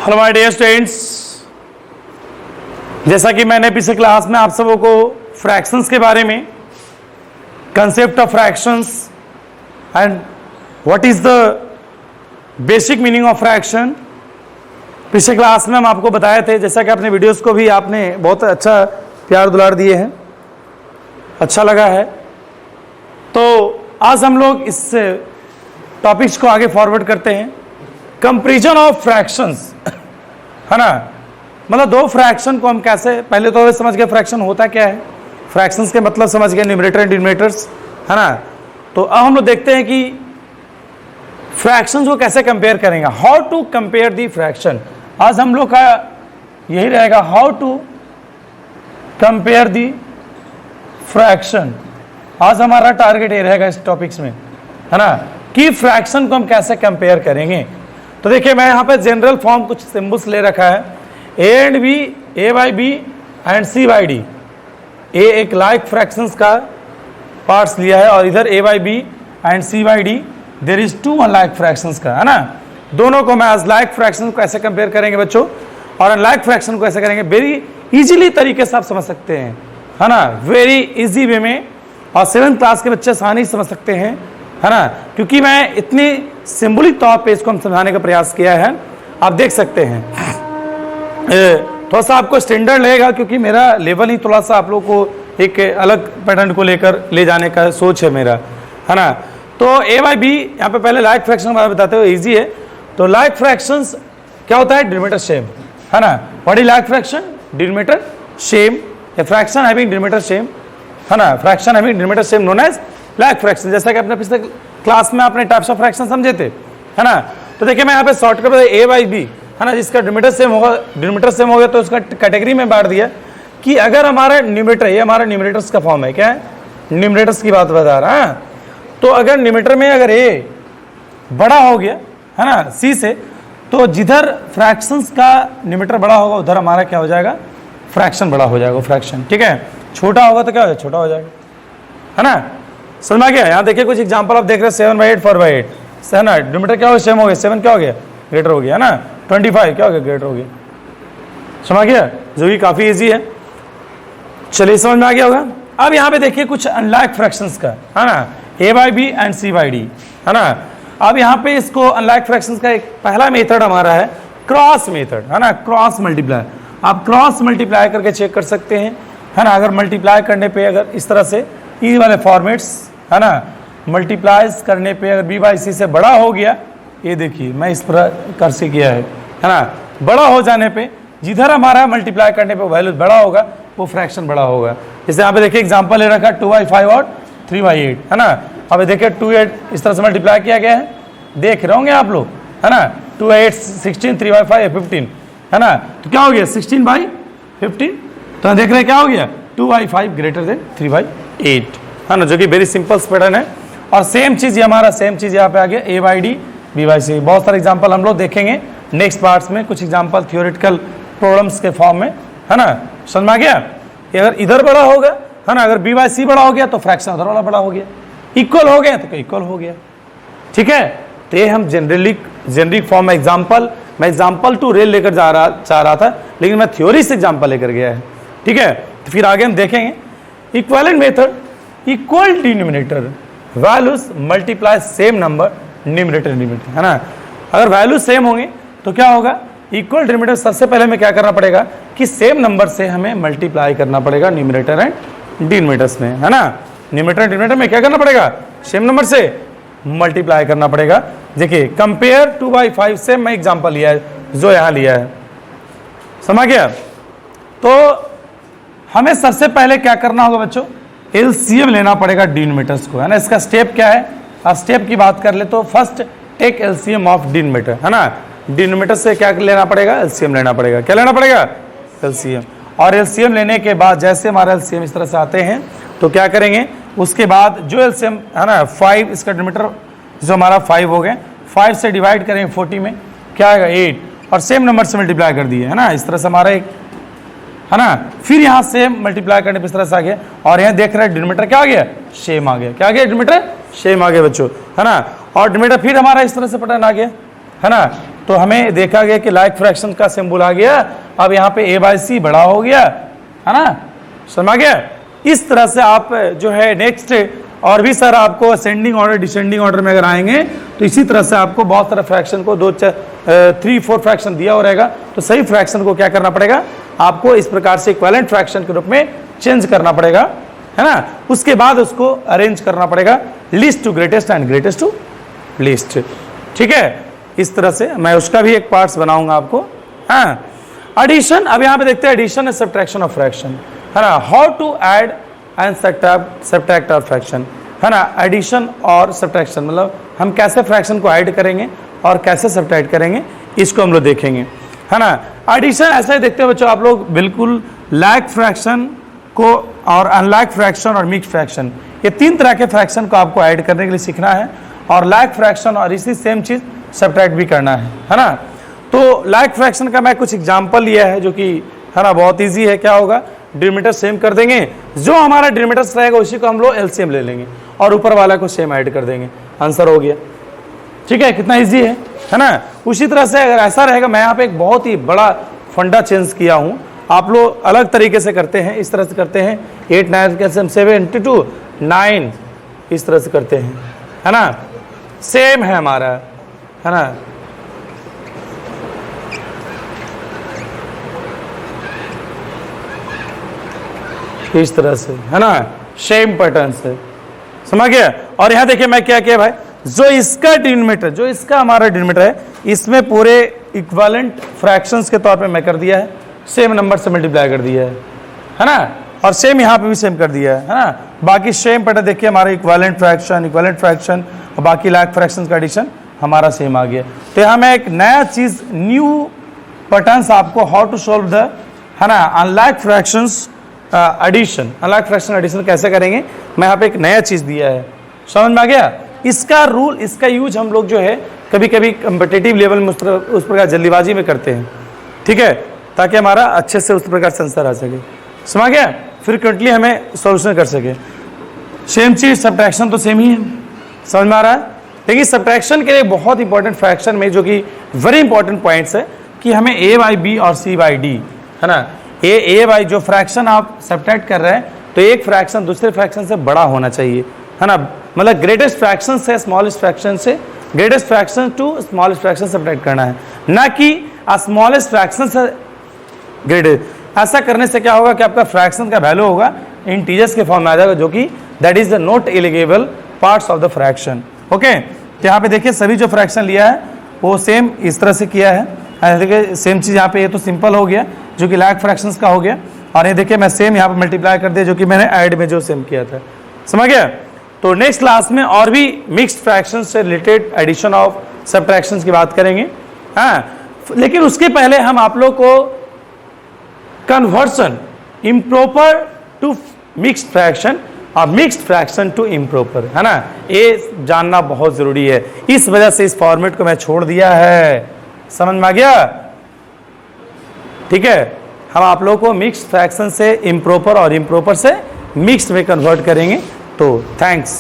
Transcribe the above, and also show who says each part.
Speaker 1: Hello my dear students, जैसा कि मैंने पिछले क्लास में आप सबों को फ्रैक्शंस के बारे में, concept of fractions and what is the basic meaning of fraction, पिछले क्लास में हम आपको बताए थे। जैसा कि आपने वीडियोस को भी आपने बहुत अच्छा प्यार दुलार दिए हैं, अच्छा लगा है। तो आज हम लोग इस टॉपिक्स को आगे फॉरवर्ड करते हैं। कंपैरिजन ऑफ फ्रैक्शंस, है ना, मतलब दो फ्रैक्शन को हम कैसे, पहले तो समझ गए फ्रैक्शन होता क्या है, फ्रैक्शंस के मतलब समझ गए, न्यूमरेटर एंड डिनोमिनेटर्स, है ना। तो अब हम लोग देखते हैं कि फ्रैक्शंस को कैसे कंपेयर करेंगे, how to compare the fraction. आज हम लोग का यही रहेगा, how to compare the fraction. आज हमारा टारगेट ये रहेगा इस टॉपिक्स में, है ना, कि फ्रैक्शन को हम कैसे कंपेयर करेंगे। तो देखिए मैं यहाँ पे जनरल फॉर्म कुछ सिंबल्स ले रखा है, A and B, A by B and C by D. A एक लाइक फ्रैक्शंस का पार्ट्स लिया है और इधर A by B and C by D there is two unlike fractions का, है ना। दोनों को मैं आज लाइक फ्रैक्शन को ऐसे कंपेयर करेंगे बच्चों, और अनलाइक फ्रैक्शन को ऐसे करेंगे। वेरी इजीली तरीके से आप समझ सकते हैं, है ना, वेरी इजी वे में, और 7th क्लास के बच्चे आसानी से समझ सकते हैं, है ना, क्योंकि मैं इतनी सिंबलिक तौर पे इसको हम समझाने का प्रयास किया है। आप देख सकते हैं थोड़ा सा आपको स्टैंडर्ड लगेगा, क्योंकि मेरा लेवल ही थोड़ा सा आप लोग को एक अलग पैटर्न को लेकर ले जाने का सोच है मेरा, है ना। तो ए बाई बी, यहाँ पे पहले लाइक फ्रैक्शन के बारे में बताते हुए ईजी है। तो लाइक फ्रैक्शंस क्या होता है, डिनोमिनेटर सेम, है ना। What is like fraction, denominator same, a fraction having denominator same, है ना, fraction having denominator same known as like fraction. जैसा कि अपने पिछले क्लास में आपने टाइप्स ऑफ फ्रैक्शन समझे थे, है ना। तो देखिए मैं यहाँ पे शॉर्टकट में ए बाई बी, है ना, जिसका डिनोमिनेटर सेम होगा तो उसका कैटेगरी में बांट दिया कि अगर हमारा न्यूमरेटर, ये हमारा न्यूमरेटर्स का फॉर्म है, क्या है, न्यूमरेटर्स की बात बता रहा है। तो अगर न्यूमरेटर में अगर ए बड़ा हो गया, है ना, सी से, तो जिधर फ्रैक्शंस का न्यूमरेटर बड़ा होगा उधर हमारा क्या हो जाएगा, फ्रैक्शन बड़ा हो जाएगा, फ्रैक्शन, ठीक है। छोटा होगा तो क्या हो जाएगा, छोटा हो जाएगा, है ना। समझ में आ गया। यहाँ देखिए कुछ एग्जांपल आप देख रहे हैं, 7/8 4/8, है ना, डिनोमिनेटर क्या हो गया, सेम हो गया, 7 क्या हो गया, ग्रेटर हो गया, है ना, 25 क्या हो गया, ग्रेटर हो गया। समझ आ गया, जो कि काफी इजी है। चलिए समझ में आ गया होगा। अब यहाँ पे देखिए कुछ अनलाइक फ्रैक्शंस का, है ना, A by B and C by D, है ना। अब यहाँ पे इसको अनलाइक फ्रैक्शंस का एक पहला मेथड हमारा है क्रॉस मेथड, है ना, क्रॉस मल्टीप्लाई। आप क्रॉस मल्टीप्लाई करके चेक कर सकते हैं, है ना। अगर मल्टीप्लाई करने पे अगर इस तरह से ई वाले फॉर्मेट्स, है ना, मल्टीप्लाइज करने पे अगर बी बाई सी से बड़ा हो गया, ये देखिए मैं इस प्रकार से किया है ना, बड़ा हो जाने पे जिधर हमारा मल्टीप्लाई करने पे वैल्यू बड़ा होगा वो फ्रैक्शन बड़ा होगा। जैसे यहाँ पे देखिए एग्जांपल ले रखा है 2/5 और 3/8, है ना। अब देखिए 2/8 इस तरह से मल्टीप्लाई किया गया है, देख रहे होंगे आप लोग, है ना। 2/8 16, 3/5 15, है ना। तो क्या हो गया 16/15, तो देख रहे हैं क्या हो गया 2/5 ग्रेटर देन 3/8, है ना, जो कि वेरी सिंपल पैटर्न है। और सेम चीज हमारा, सेम चीज यहाँ पे आ गया ए बाई डी, बी बाई सी। बहुत सारे एग्जांपल हम लोग देखेंगे नेक्स्ट पार्ट्स में, कुछ एग्जांपल थियोरेटिकल प्रॉब्लम्स के फॉर्म में, है ना। समझ में आ गया। अगर इधर बड़ा होगा, है ना, अगर बी बाई सी बड़ा हो गया तो फ्रैक्शन उधर वाला बड़ा हो गया, इक्वल हो गया तो इक्वल हो गया, ठीक है। तो ये हम जेनरिक फॉर्म में एग्जाम्पल, मैं एग्जाम्पल टू रेल लेकर चाह रहा था, लेकिन मैं थ्योरी से एग्जाम्पल लेकर गया है, ठीक है। तो फिर आगे हम देखेंगे equivalent method, equal denominator values multiply same number numerator, है ना। अगर वैल्यू सेम होंगे तो क्या होगा, इक्वल डिनोमिनेटर। सबसे पहले हमें क्या करना पड़ेगा कि सेम नंबर से हमें मल्टीप्लाई करना पड़ेगा न्यूमरेटर एंड डिनोमिनेटर्स में, है ना। न्यूमरेटर एंड डिनोमिनेटर में क्या करना पड़ेगा, सेम नंबर से मल्टीप्लाई करना पड़ेगा। देखिए कंपेयर 2/5 से मैं एग्जांपल लिया है, जो यहाँ लिया है, समझ गया। तो हमें सबसे पहले क्या करना होगा बच्चों, एलसीएम लेना पड़ेगा डिनोमिनेटर्स को, है ना। इसका स्टेप क्या है, अब स्टेप की बात कर ले तो first take LCM of denominator, है ना। डिनोमिनेटर से क्या लेना पड़ेगा, एलसीएम लेना पड़ेगा। क्या लेना पड़ेगा, एलसीएम। और एलसीएम लेने के बाद जैसे हमारा एलसीएम इस तरह से आते हैं तो क्या करेंगे, उसके बाद जो एलसीएम, है ना, 5, इसका डिनोमिनेटर जो हमारा 5 हो गए, 5 से डिवाइड करेंगे 40 में, क्या आएगा 8, और सेम नंबर से मल्टीप्लाई कर दिए, है ना। इस तरह से हमारा एक, है ना, फिर यहाँ से मल्टीप्लाई करने पे इस तरह से आ गया, और यहाँ देख रहे हैं डिनोमिनेटर क्या आ गया, सेम आ गया। क्या आ गया, डिनोमिनेटर सेम आ गया बच्चों, है ना। और डिनोमिनेटर फिर हमारा इस तरह से पैटर्न आ गया, है ना। तो हमें देखा गया कि लाइक फ्रैक्शन का सिंबल आ गया, अब यहाँ पे a बाई सी बड़ा हो गया, है ना, समझ गया। इस तरह से आप जो है नेक्स्ट और भी सर आपको असेंडिंग ऑर्डर डिसेंडिंग ऑर्डर में अगर आएंगे तो इसी तरह से आपको बहुत सारे फ्रैक्शन को 3-4 फ्रैक्शन दिया हो रहेगा, तो सही फ्रैक्शन को क्या करना पड़ेगा, आपको इस प्रकार से इक्विवेलेंट फ्रैक्शन के रूप में चेंज करना पड़ेगा, है ना। उसके बाद उसको अरेंज करना पड़ेगा least to greatest and greatest to least, ठीक है। इस तरह से मैं उसका भी एक पार्ट्स बनाऊंगा आपको। हाँ, एडिशन, अब यहाँ पे देखते हैं addition and subtraction of fraction, है ना। How to add and subtract और फ्रैक्शन, है ना। एडिशन और सब्ट्रैक्शन मतलब हम कैसे फ्रैक्शन को ऐड करेंगे और कैसे सब्ट्रैक्ट करेंगे, इसको हम लोग देखेंगे, है ना। एडिशन ऐसा ही देखते हैं बच्चों आप लोग, बिल्कुल लाइक फ्रैक्शन को और अनलाइक फ्रैक्शन और मिक्स फ्रैक्शन, ये 3 तरह के फ्रैक्शन को आपको ऐड करने के लिए सीखना है, और लाइक फ्रैक्शन और इसी सेम चीज़ सब्ट्रैक्ट भी करना है ना। तो लाइक फ्रैक्शन का मैं कुछ एग्जांपल लिया है जो कि, है ना, बहुत इजी है। क्या होगा, डिनोमिनेटर सेम कर देंगे, जो हमारा डिनोमिनेटर रहेगा उसी को हम लोग एलसीएम ले लेंगे और ऊपर वाला को सेम ऐड कर देंगे, आंसर हो गया, ठीक है। कितना इजी है ना। उसी तरह से अगर ऐसा रहेगा, मैं यहाँ पे एक बहुत ही बड़ा फंडा चेंज किया हूँ, आप लोग अलग तरीके से करते हैं, इस तरह से करते हैं 8 9 कैल्शियम 7 × 2 9, इस तरह से करते हैं, है ना। सेम है हमारा, है ना। इस तरह से, है ना, सेम पैटर्न से, समझ गया। और यहां देखिए मैं क्या किया भाई, जो इसका डिनोमिनेटर, जो इसका हमारा डिनोमिनेटर है, इसमें पूरे इक्विवेलेंट फ्रैक्शंस के तौर पे मैं कर दिया है, सेम नंबर से मल्टीप्लाई कर दिया है ना। और सेम यहाँ पे भी सेम कर दिया है ना। बाकी सेम पैटर्न देखिए, हमारा इक्विवेलेंट फ्रैक्शन और बाकी लाइक फ्रैक्शंस का एडिशन हमारा सेम आ गया। तो यहाँ मैं एक नया चीज, न्यू पैटर्न्स आपको हाउ टू सोल्व द, है ना, unlike fractions addition, unlike fraction addition कैसे करेंगे, मैं यहाँ पे एक नया चीज दिया है, समझ में आ गया। इसका रूल, इसका यूज हम लोग जो है कभी कभी कम्पिटिटिव लेवल में उस प्रकार जल्दीबाजी में करते हैं, ठीक है, ताकि हमारा अच्छे से उस प्रकार से आंसर आ सके, समझ गया, फ्रिक्वेंटली हमें सॉल्यूशन कर सके। सेम चीज सब्ट्रैक्शन तो सेम ही है, समझ में आ रहा है। लेकिन सब्ट्रैक्शन के लिए बहुत इंपॉर्टेंट फ्रैक्शन में जो कि वेरी इंपॉर्टेंट पॉइंट्स है कि हमें a/b और c/d, है ना। ए बाई जो फ्रैक्शन आप सब्ट्रैक्ट कर रहे हैं, तो एक फ्रैक्शन दूसरे फ्रैक्शन से बड़ा होना चाहिए, है ना। मतलब ग्रेटेस्ट फ्रैक्शन से स्मॉलेस्ट फ्रैक्शन से, greatest fraction to smallest fraction subtract करना है, ना कि स्मॉलेस्ट फ्रैक्शन से ग्रेटेस्ट। ऐसा करने से क्या होगा कि आपका फ्रैक्शन का वैल्यू होगा इंटीजर्स के फॉर्म में आ जाएगा, जो कि that is the not eligible parts of the fraction. Okay, तो यहाँ पे देखिए सभी जो फ्रैक्शन लिया है वो सेम इस तरह से किया है। देखिए सेम चीज़ यहाँ पे, ये तो सिंपल हो गया जो कि लाइक फ्रैक्शंस का हो गया, और ये देखिए मैं सेम यहाँ पे मल्टीप्लाई कर दिया जो कि मैंने ऐड में जो सेम किया था, समझ गया। तो नेक्स्ट क्लास में और भी मिक्स्ड फ्रैक्शंस से रिलेटेड एडिशन ऑफ सब्ट्रैक्शंस की बात करेंगे, हाँ। लेकिन उसके पहले हम आप लोग को conversion improper to mixed fraction और मिक्स्ड फ्रैक्शन टू इम्प्रॉपर, है ना, ये जानना बहुत जरूरी है। इस वजह से इस फॉर्मेट को मैं छोड़ दिया है, समझ में आ गया, ठीक है। हम आप लोगों को मिक्स्ड फ्रैक्शन से इम्प्रॉपर और इम्प्रॉपर से मिक्स्ड में कन्वर्ट करेंगे। तो थैंक्स।